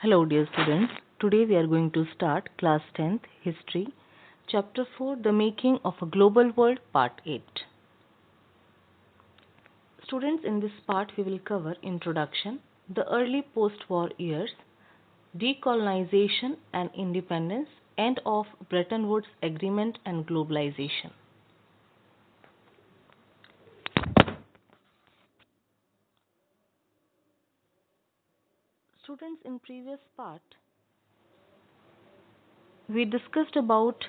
Hello dear students, today we are going to start class 10th History, Chapter 4 The Making of a Global World Part 8. Students, in this part we will cover introduction, the early post-war years, decolonization and independence, end of Bretton Woods Agreement and globalization. Students, in previous part we discussed about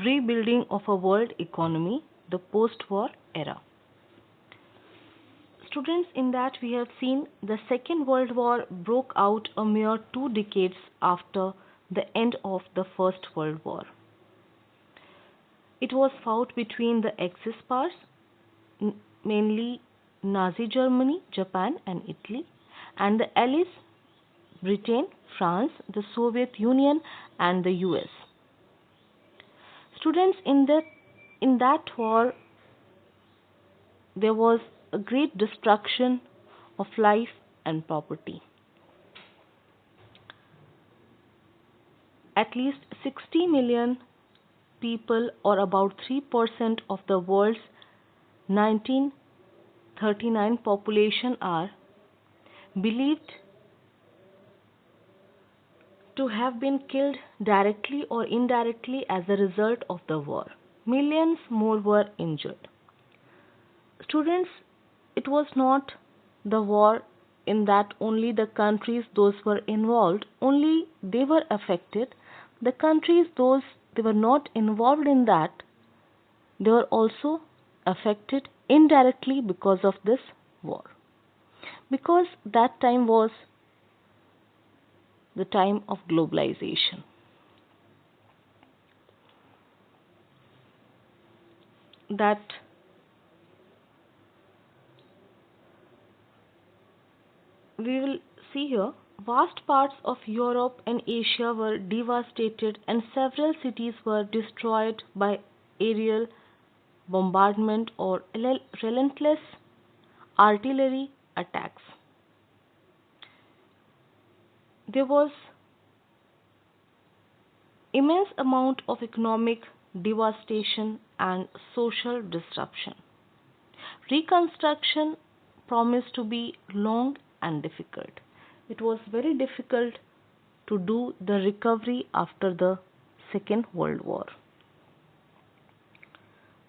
rebuilding of a world economy, the post-war era. Students, in that we have seen the Second World War broke out a mere 2 decades after the end of the First World War. It was fought between the Axis powers, mainly Nazi Germany, Japan and Italy, and the Allies, Britain, France, the Soviet Union and the US. Students, in that war there was a great destruction of life and property. At least 60 million people, or about 3% of the world's 1939 population, are believed to have been killed directly or indirectly as a result of the war. Millions more were injured. Students, it was not the war in that only the countries those were involved only they were affected. The countries those they were not involved in that, they were also affected indirectly because of this war, because that time was the time of globalization. That we will see here, vast parts of Europe and Asia were devastated and several cities were destroyed by aerial bombardment or relentless artillery attacks. There was immense amount of economic devastation and social disruption. Reconstruction promised to be long and difficult. It was very difficult to do the recovery after the Second World War.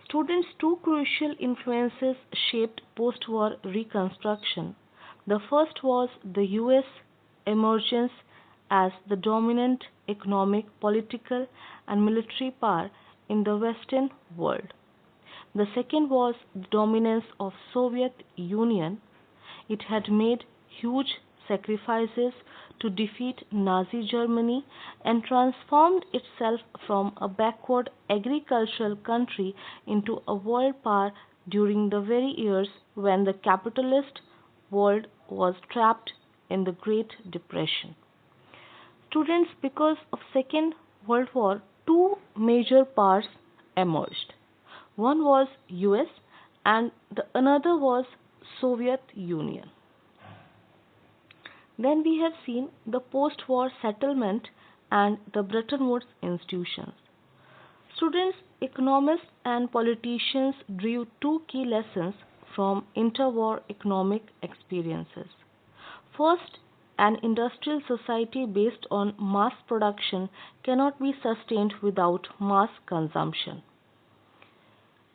Students, two crucial influences shaped post-war reconstruction. The first was the US emergence as the dominant economic, political, and military power in the Western world. The second was the dominance of Soviet Union. It had made huge sacrifices to defeat Nazi Germany and transformed itself from a backward agricultural country into a world power during the very years when the capitalist world was trapped in the Great Depression. Students, because of Second World War, two major powers emerged. One was US and the another was Soviet Union. Then we have seen the post-war settlement and the Bretton Woods institutions. Students, economists and politicians drew two key lessons from interwar economic experiences. First, an industrial society based on mass production cannot be sustained without mass consumption.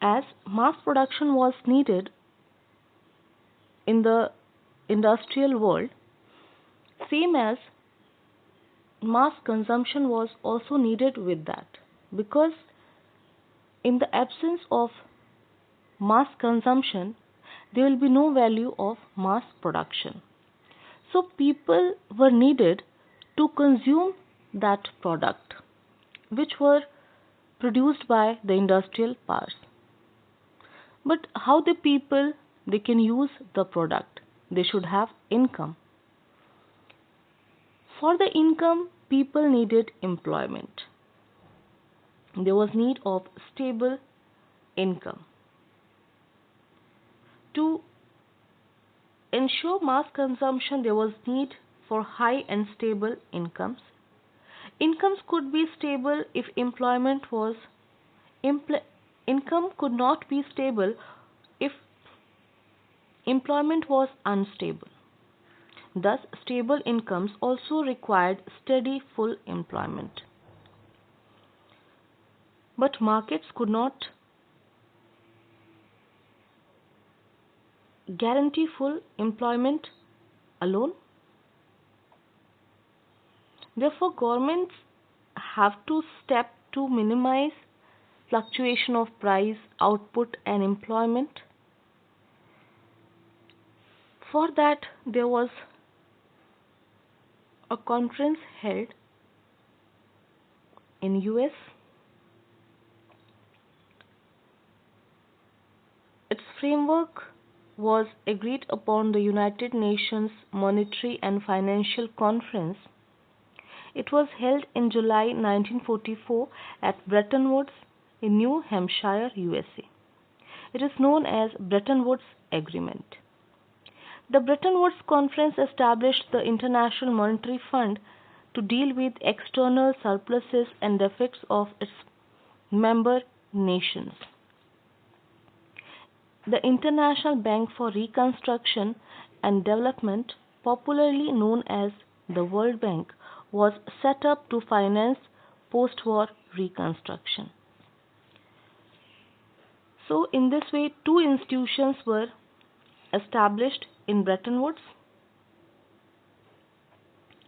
As mass production was needed in the industrial world, same as mass consumption was also needed with that, because in the absence of mass consumption there will be no value of mass production. So people were needed to consume that product which were produced by the industrial powers. But how the people they can use the product? They should have income. For the income, people needed employment. There was need of stable income. To ensure mass consumption, there was need for high and stable incomes. Incomes could be stable if employment was impl- income could not be stable if employment was unstable. Thus, stable incomes also required steady full employment. But markets could not guarantee full employment alone. Therefore, governments have to step to minimize fluctuation of price, output and employment. For that, there was a conference held in US. Its framework was agreed upon the United Nations Monetary and Financial Conference. It was held in July 1944 at Bretton Woods in New Hampshire, USA. It is known as Bretton Woods Agreement. The Bretton Woods Conference established the International Monetary Fund to deal with external surpluses and deficits of its member nations. The International Bank for Reconstruction and Development, popularly known as the World Bank, was set up to finance post-war reconstruction. So, in this way, two institutions were established in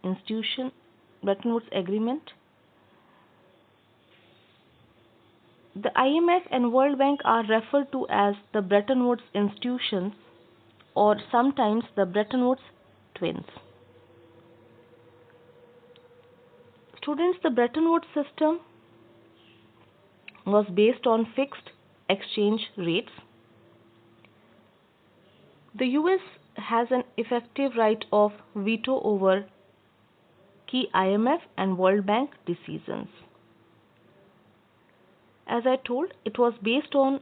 Institution Bretton Woods Agreement. The IMF and World Bank are referred to as the Bretton Woods institutions or sometimes the Bretton Woods twins. Students, the Bretton Woods system was based on fixed exchange rates. The US has an effective right of veto over key IMF and World Bank decisions. As I told, it was based on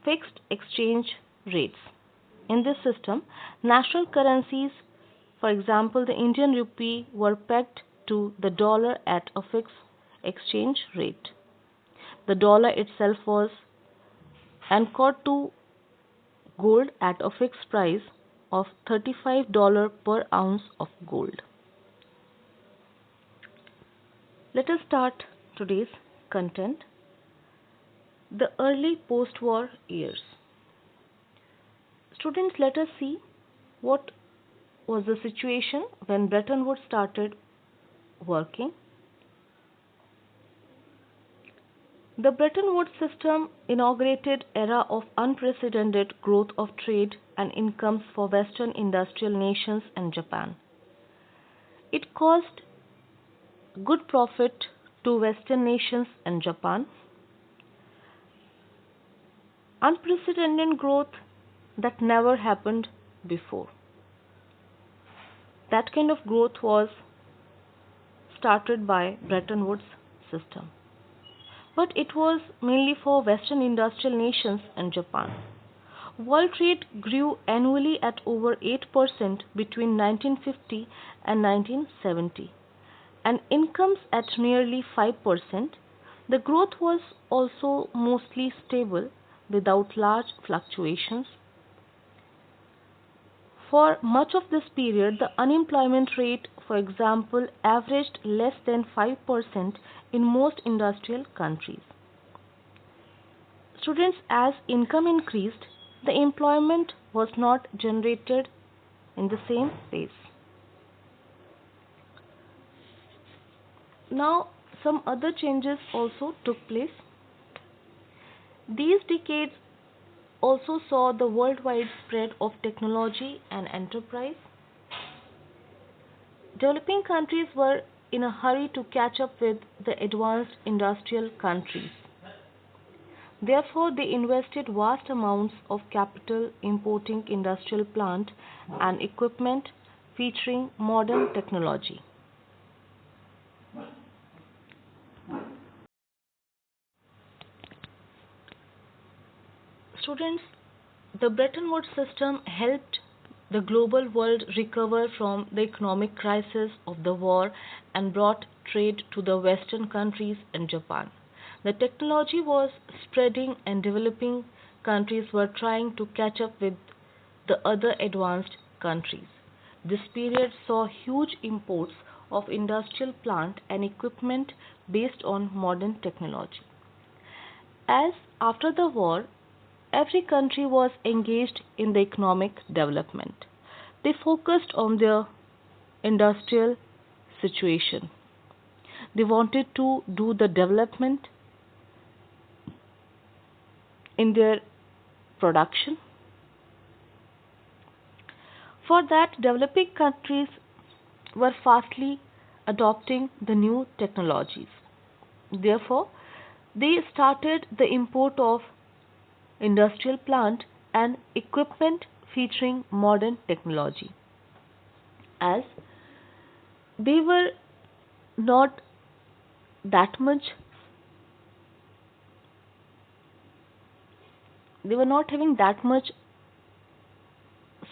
fixed exchange rates. In this system, national currencies, for example, the Indian rupee, were pegged to the dollar at a fixed exchange rate. The dollar itself was anchored to gold at a fixed price of $35 per ounce of gold. Let us start today's content. The early post-war years. Students, let us see what was the situation when Bretton Woods started working. The Bretton Woods system inaugurated era of unprecedented growth of trade and incomes for Western industrial nations and Japan. It caused good profit to Western nations and Japan. Unprecedented growth that never happened before. That kind of growth was started by Bretton Woods system. But it was mainly for Western industrial nations and Japan. World trade grew annually at over 8% between 1950 and 1970, and incomes at nearly 5%. The growth was also mostly stable without large fluctuations. For much of this period, the unemployment rate, for example, averaged less than 5% in most industrial countries. Students, as income increased, the employment was not generated in the same pace. Now, some other changes also took place. These decades also saw the worldwide spread of technology and enterprise. Developing countries were in a hurry to catch up with the advanced industrial countries. Therefore, they invested vast amounts of capital importing industrial plant and equipment featuring modern technology. Students, the Bretton Woods system helped The global world recovered from the economic crisis of the war and brought trade to the Western countries and Japan. The technology was spreading and developing countries were trying to catch up with the other advanced countries. This period saw huge imports of industrial plant and equipment based on modern technology. As after the war, every country was engaged in the economic development. They focused on their industrial situation. They wanted to do the development in their production. For that, developing countries were fastly adopting the new technologies. Therefore, they started the import of industrial plant and equipment featuring modern technology. As they were not that much, they were not having that much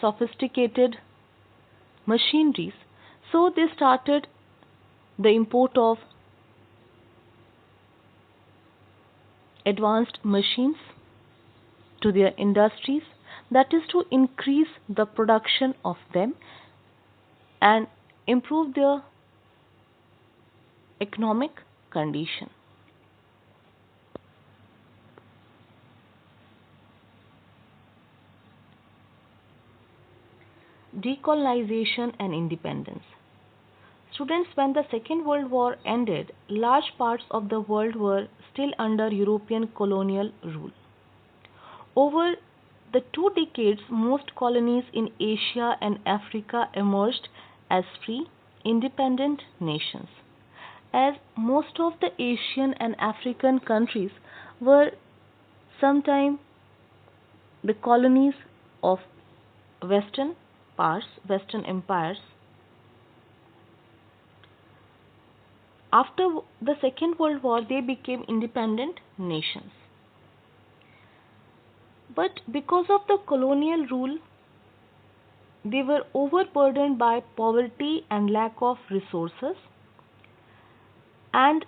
sophisticated machineries, so they started the import of advanced machines to their industries, that is to increase the production of them and improve their economic condition. Decolonization and independence. Students, when the Second World War ended, large parts of the world were still under European colonial rule. Over the 2 decades, most colonies in Asia and Africa emerged as free, independent nations. As most of the Asian and African countries were sometime the colonies of Western empires. After the Second World War, they became independent nations. But because of the colonial rule, they were overburdened by poverty and lack of resources, and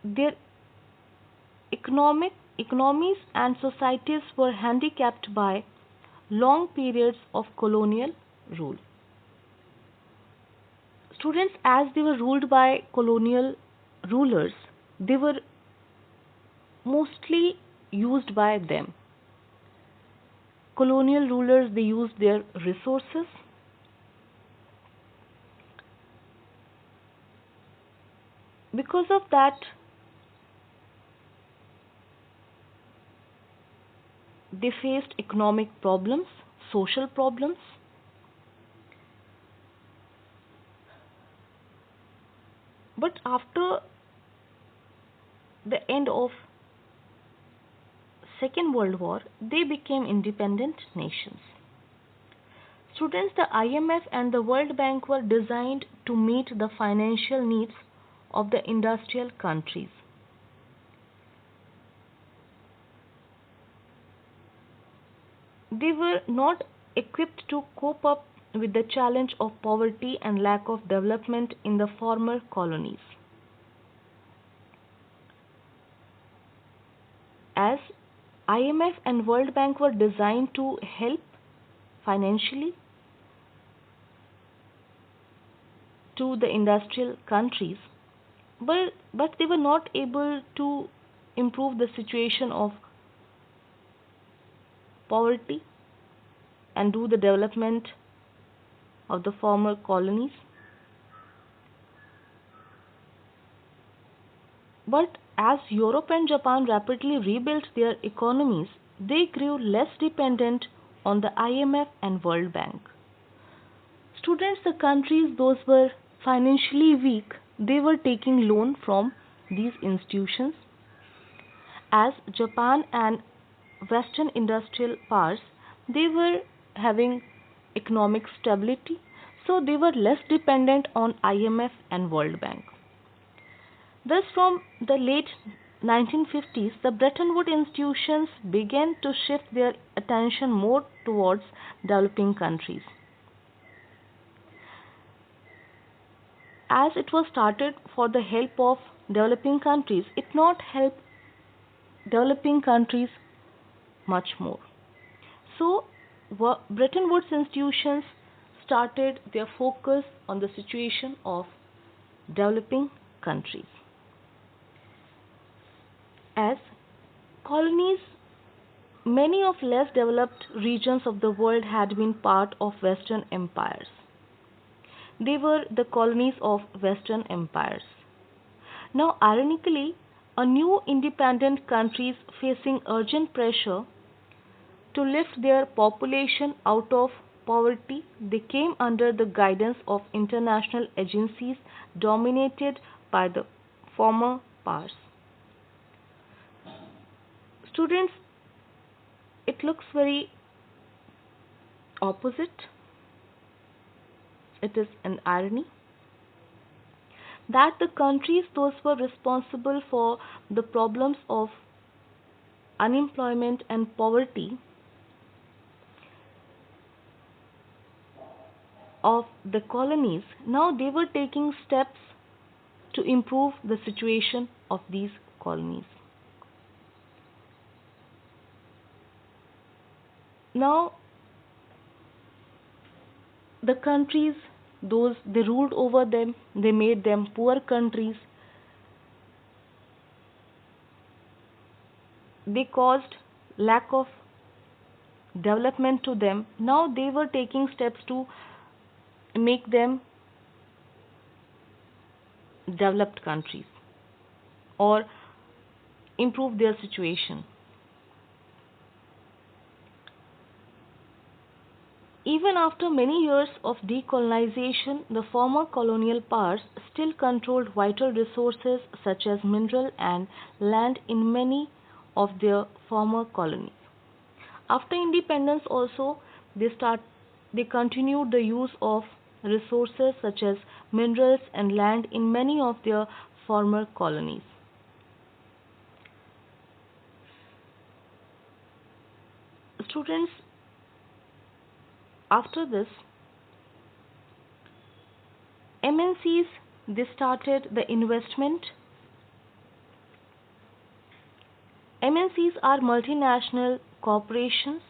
their economies and societies were handicapped by long periods of colonial rule. Students, as they were ruled by colonial rulers, they were mostly used by them. Colonial rulers, they used their resources. Because of that, they faced economic problems, social problems. But after the end of Second World War, they became independent nations. Students, the IMF and the World Bank were designed to meet the financial needs of the industrial countries. They were not equipped to cope up with the challenge of poverty and lack of development in the former colonies. As IMF and World Bank were designed to help financially to the industrial countries, but they were not able to improve the situation of poverty and do the development of the former colonies. But as Europe and Japan rapidly rebuilt their economies, they grew less dependent on the IMF and World Bank. Students, the countries those were financially weak, they were taking loan from these institutions. As Japan and Western industrial powers, they were having economic stability, so they were less dependent on IMF and World Bank. Thus, from the late 1950s, the Bretton Woods institutions began to shift their attention more towards developing countries. as it was started for the help of developing countries, it not helped developing countries much more. So, Bretton Woods institutions started their focus on the situation of developing countries. As colonies, many of less developed regions of the world had been part of Western empires. They were the colonies of Western empires. Now, ironically, a new independent countries facing urgent pressure to lift their population out of poverty, they came under the guidance of international agencies dominated by the former powers. Students, it looks very opposite. It is an irony that the countries those were responsible for the problems of unemployment and poverty of the colonies, now they were taking steps to improve the situation of these colonies. Now, the countries, those they ruled over them, they made them poor countries, they caused lack of development to them. Now, they were taking steps to make them developed countries or improve their situation. Even after many years of decolonization, the former colonial powers still controlled vital resources such as mineral and land in many of their former colonies. After independence also, they continued the use of resources such as minerals and land in many of their former colonies. Students, after this, MNCs they started the investment. MNCs are multinational corporations.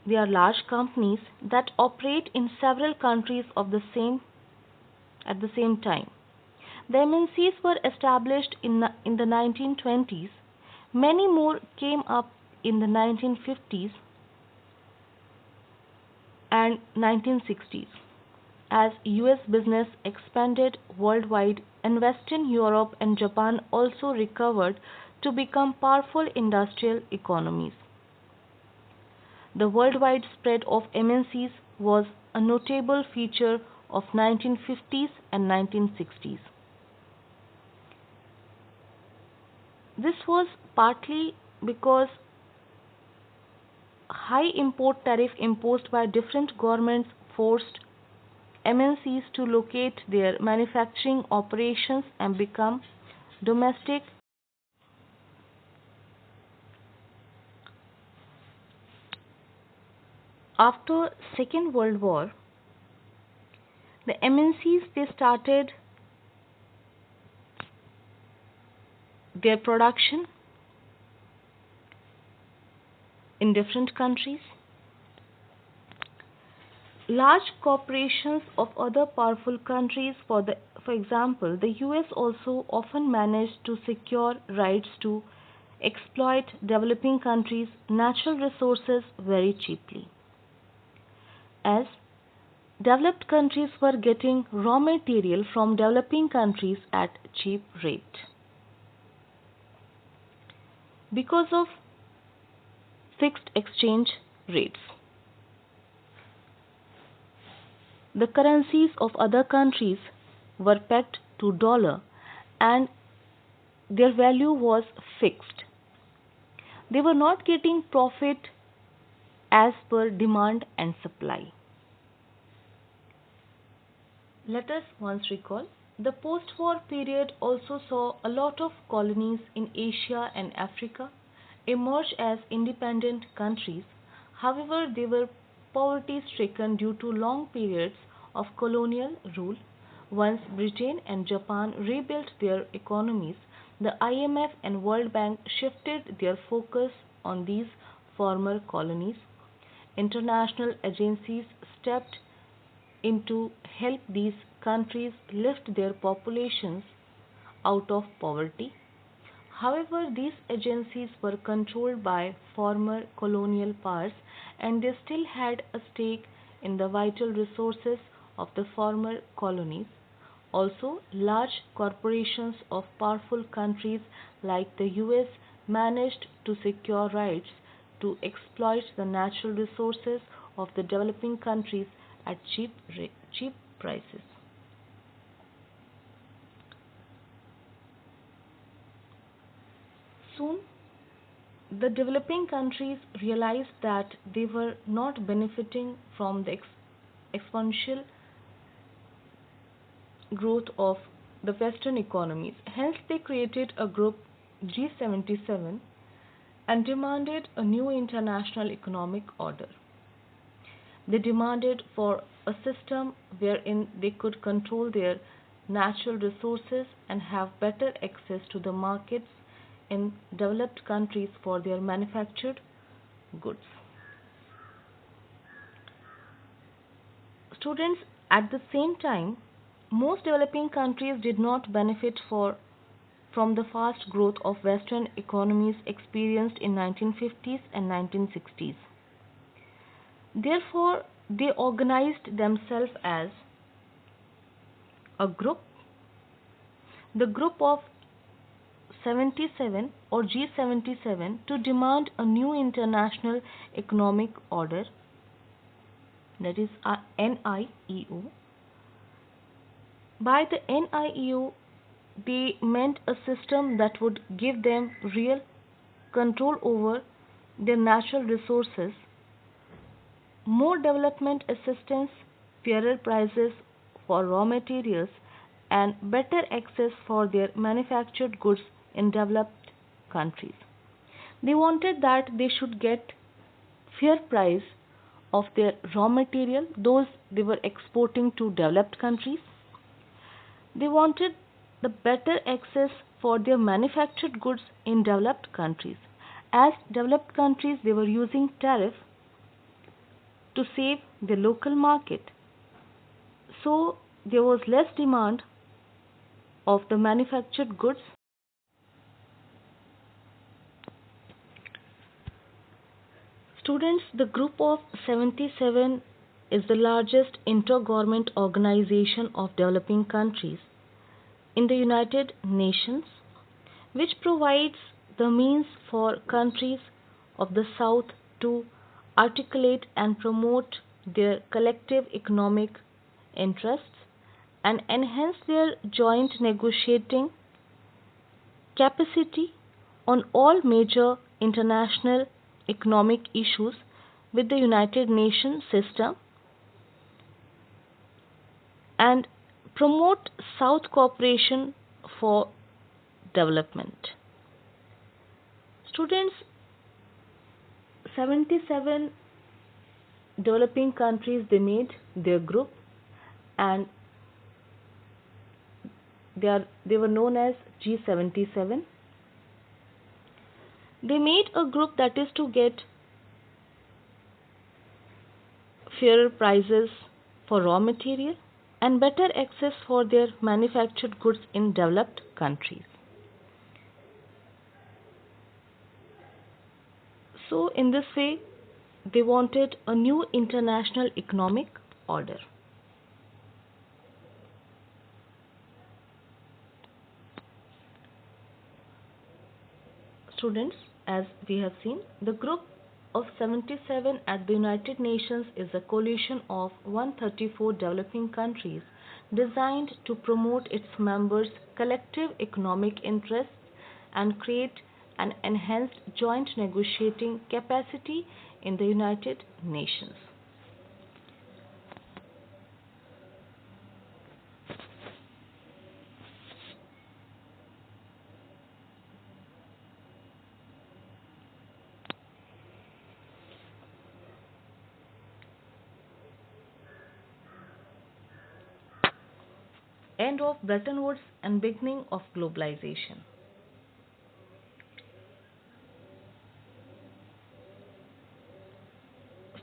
They are large companies that operate in several countries of the same at the same time. The MNCs were established in the 1920s. Many more came up in the 1950s and 1960s as US business expanded worldwide and Western Europe and Japan also recovered to become powerful industrial economies. The worldwide spread of MNCs was a notable feature of 1950s and 1960s. This was partly because high import tariff imposed by different governments forced MNCs to locate their manufacturing operations and become domestic. After Second World War, the MNCs they started their production in different countries. Large corporations of other powerful countries, for example, the US also often managed to secure rights to exploit developing countries' natural resources very cheaply. As developed countries were getting raw material from developing countries at cheap rate. Because of fixed exchange rates, the currencies of other countries were pegged to dollar and their value was fixed. They were not getting profit as per demand and supply. Let us once recall the post war period also saw a lot of colonies in Asia and Africa emerge as independent countries. However, they were poverty stricken due to long periods of colonial rule. Once Britain and Japan rebuilt their economies, the IMF and World Bank shifted their focus on these former colonies. International agencies stepped in to help these countries lift their populations out of poverty. However, these agencies were controlled by former colonial powers and they still had a stake in the vital resources of the former colonies. Also, large corporations of powerful countries like the US managed to secure rights to exploit the natural resources of the developing countries at cheap prices. Soon, the developing countries realized that they were not benefiting from the exponential growth of the Western economies. Hence, they created a group G77 and demanded a new international economic order. They demanded for a system wherein they could control their natural resources and have better access to the markets in developed countries for their manufactured goods. Students, at the same time, most developing countries did not benefit from the fast growth of Western economies experienced in 1950s and 1960s. Therefore, they organized themselves as a group, the group of 77 or G77, to demand a new international economic order, that is a NIEO. By the NIEO, they meant a system that would give them real control over their natural resources, more development assistance, fairer prices for raw materials, and better access for their manufactured goods in developed countries. They wanted that they should get fair price of their raw material, those they were exporting to developed countries. They wanted the better access for their manufactured goods in developed countries. As developed countries, they were using tariff to save the local market. So there was less demand of the manufactured goods. Students, the Group of 77 is the largest intergovernment organization of developing countries in the United Nations, which provides the means for countries of the South to articulate and promote their collective economic interests and enhance their joint negotiating capacity on all major international economic issues with the United Nations system and promote South cooperation for development. Students, 77 developing countries, they made their group and they were known as G77. They made a group that is to get fairer prices for raw material and better access for their manufactured goods in developed countries. So, in this way, they wanted a new international economic order. Students, as we have seen, the group of 77 at the United Nations is a coalition of 134 developing countries designed to promote its members' collective economic interests and create an enhanced joint negotiating capacity in the United Nations. End of Bretton Woods and beginning of globalization.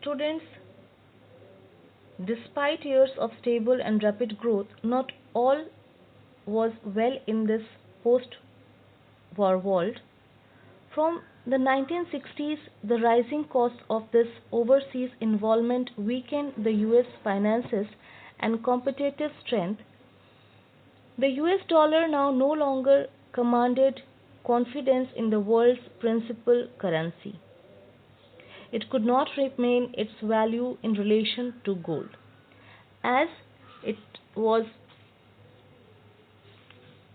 Students, despite years of stable and rapid growth, not all was well in this post war world. From the 1960s, the rising cost of this overseas involvement weakened the US finances and competitive strength. The US dollar now no longer commanded confidence in the world's principal currency. It could not remain its value in relation to gold, as it was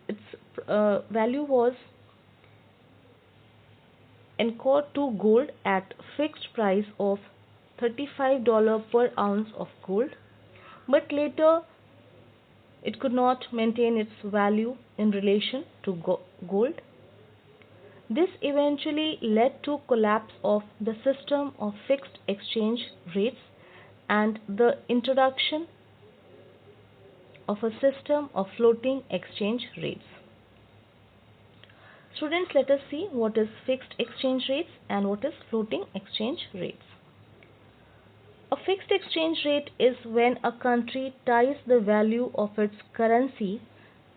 its value was anchored to gold at fixed price of $35 per ounce of gold, but later it could not maintain its value in relation to gold. This eventually led to collapse of the system of fixed exchange rates and the introduction of a system of floating exchange rates. Students, let us see what is fixed exchange rates and what is floating exchange rates. A fixed exchange rate is when a country ties the value of its currency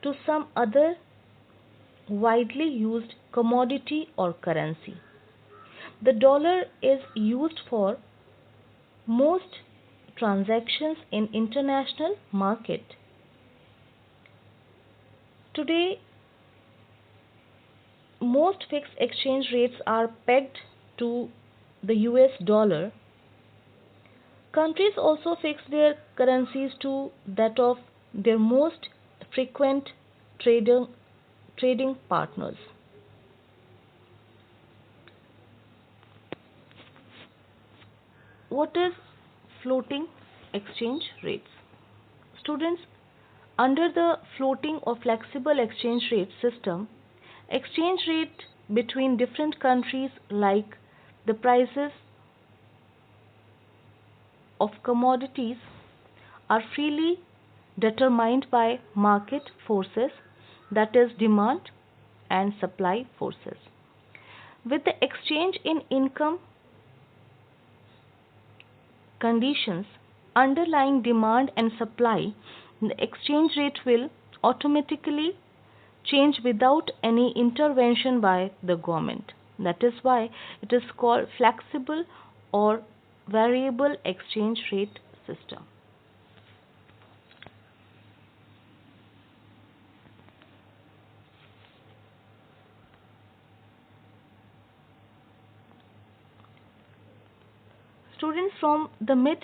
to some other widely used commodity or currency. The dollar is used for most transactions in international market. Today, most fixed exchange rates are pegged to the US dollar. Countries also fix their currencies to that of their most frequent trading partners. What is floating exchange rates? Students, under the floating or flexible exchange rate system, exchange rate between different countries like the prices of commodities are freely determined by market forces, that is demand and supply forces. With the exchange in income conditions underlying demand and supply, the exchange rate will automatically change without any intervention by the government. That is why it is called flexible or variable exchange rate system. Students, from the mid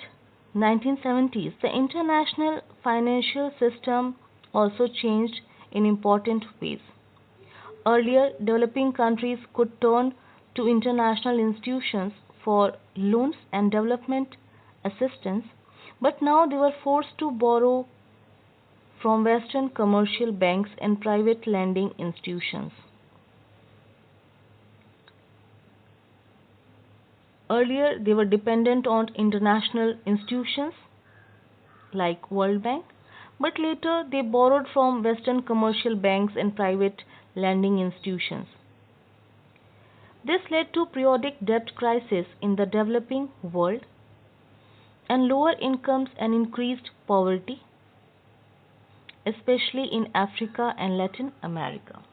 1970s, the international financial system also changed in important ways. Earlier, developing countries could turn to international institutions for loans and development assistance, but now they were forced to borrow from Western commercial banks and private lending institutions. Earlier, they were dependent on international institutions like World Bank, but later they borrowed from Western commercial banks and private lending institutions. This led to periodic debt crises in the developing world and lower incomes and increased poverty, especially in Africa and Latin America.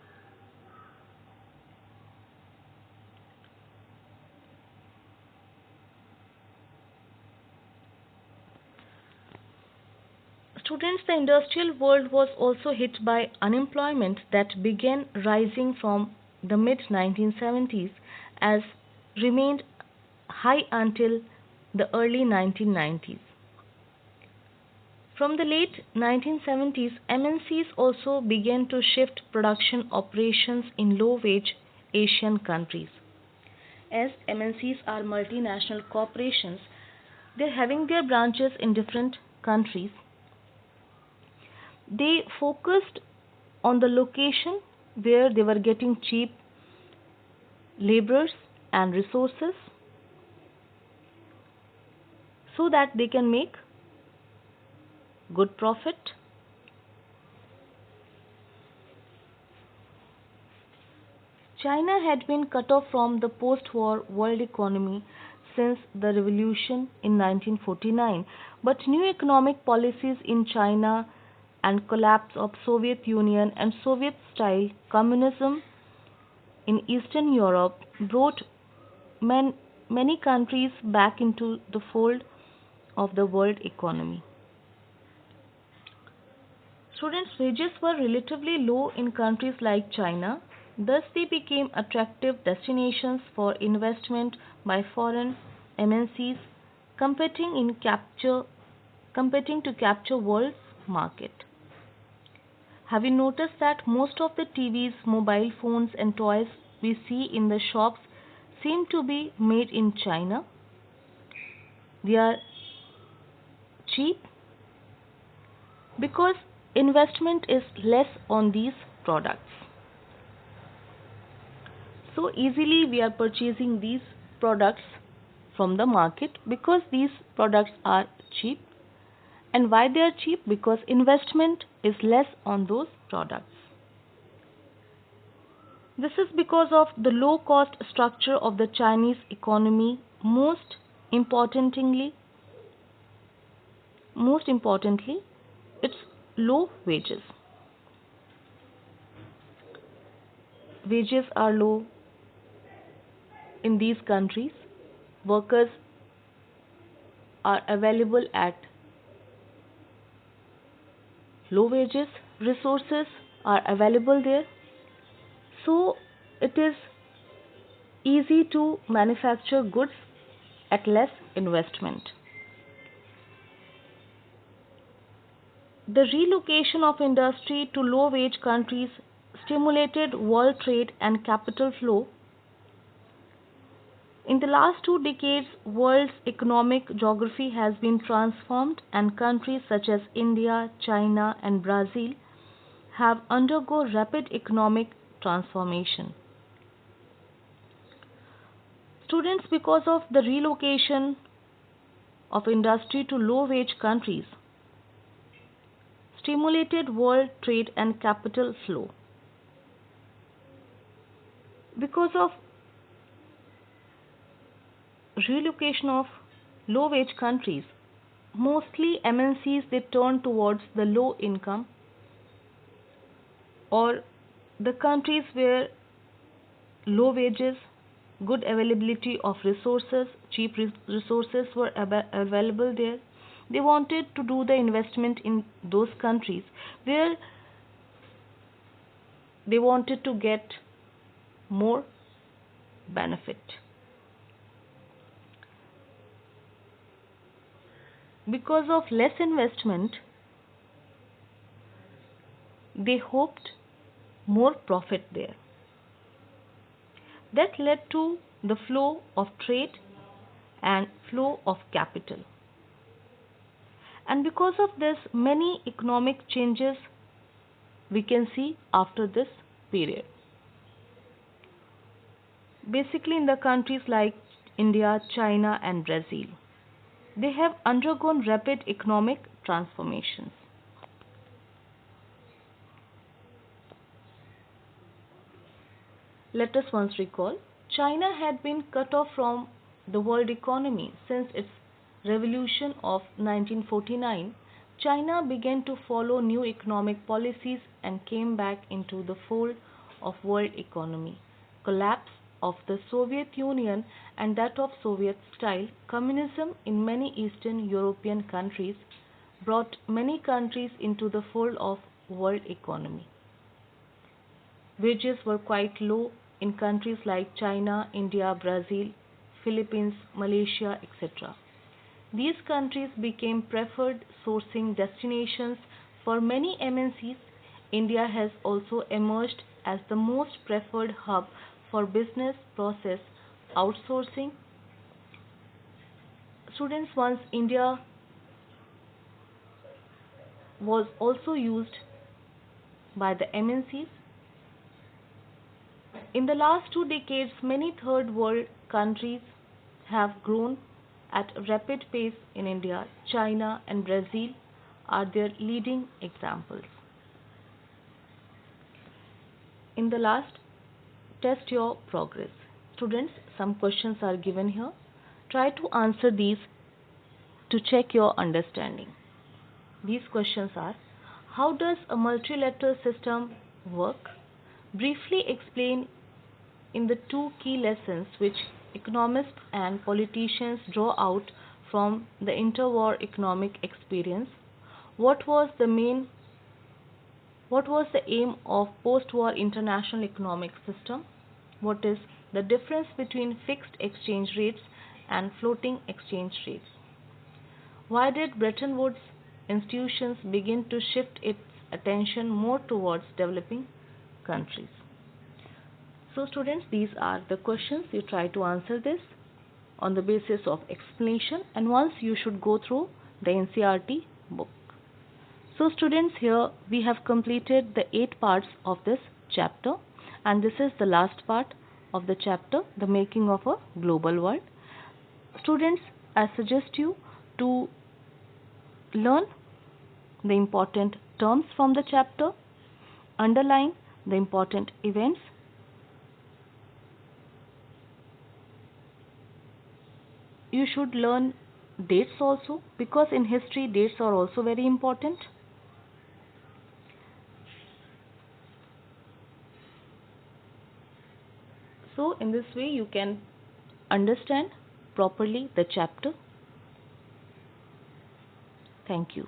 Students, the industrial world was also hit by unemployment that began rising from the mid 1970s as remained high until the early 1990s. From the late 1970s, MNCs also began to shift production operations in low-wage Asian countries. As MNCs are multinational corporations, they're having their branches in different countries. They focused on the location where they were getting cheap laborers and resources so that they can make good profit. China had been cut off from the post-war world economy since the revolution in 1949, but new economic policies in China and collapse of Soviet Union and Soviet-style communism in Eastern Europe brought man- many countries back into the fold of the world economy. Students' wages were relatively low in countries like China, thus they became attractive destinations for investment by foreign MNCs competing in capture competing to capture world's market. Have you noticed that most of the TVs, mobile phones and toys we see in the shops seem to be made in China? They are cheap because investment is less on these products. So easily we are purchasing these products from the market because these products are cheap. And why they are cheap? Because investment is less on those products. This is because of the low cost structure of the Chinese economy. Importantly, most importantly, its low wages. Wages are low in these countries. Workers are available at low wages. Resources are available there. So it is easy to manufacture goods at less investment. The relocation of industry to low wage countries stimulated world trade and capital flow. In the last 2 decades, world's economic geography has been transformed and countries such as India, China and Brazil have undergone rapid economic transformation. Students, because of the relocation of industry to low wage countries, stimulated world trade and capital flow. Because of relocation of low wage countries, mostly MNCs they turn towards the low income or the countries where low wages, good availability of resources, cheap resources were available there. They wanted to do the investment in those countries where they wanted to get more benefit. Because of less investment, they hoped more profit there. That led to the flow of trade and flow of capital. And because of this, many economic changes we can see after this period. Basically, in the countries like India, China, and Brazil, they have undergone rapid economic transformations. Let us once recall China had been cut off from the world economy since its revolution of 1949. China began to follow new economic policies and came back into the fold of world economy. Collapse of the Soviet Union and that of Soviet style communism in many Eastern European countries brought many countries into the fold of world economy. Wages were quite low in countries like China, India, Brazil, Philippines, Malaysia, etc. These countries became preferred sourcing destinations for many MNCs. India has also emerged as the most preferred hub for business process outsourcing. Students, once India was also used by the MNCs. In the last 2 decades, many third world countries have grown at a rapid pace in India. China and Brazil are their leading examples. In the last test your progress. Students, some questions are given here. Try to answer these to check your understanding. These questions are: how does a multilateral system work? Briefly explain in the two key lessons which economists and politicians draw out from the interwar economic experience. What was the main what was the aim of post-war international economic system? What is the difference between fixed exchange rates and floating exchange rates? Why did Bretton Woods institutions begin to shift its attention more towards developing countries? So students, these are the questions. You try to answer this on the basis of explanation, and once you should go through the NCERT book. So students, here we have completed the 8 parts of this chapter, and this is the last part of the chapter, the making of a global world. Students, I suggest you to learn the important terms from the chapter, underline the important events. You should learn dates also, because in history dates are also very important. So in this way you can understand properly the chapter. Thank you.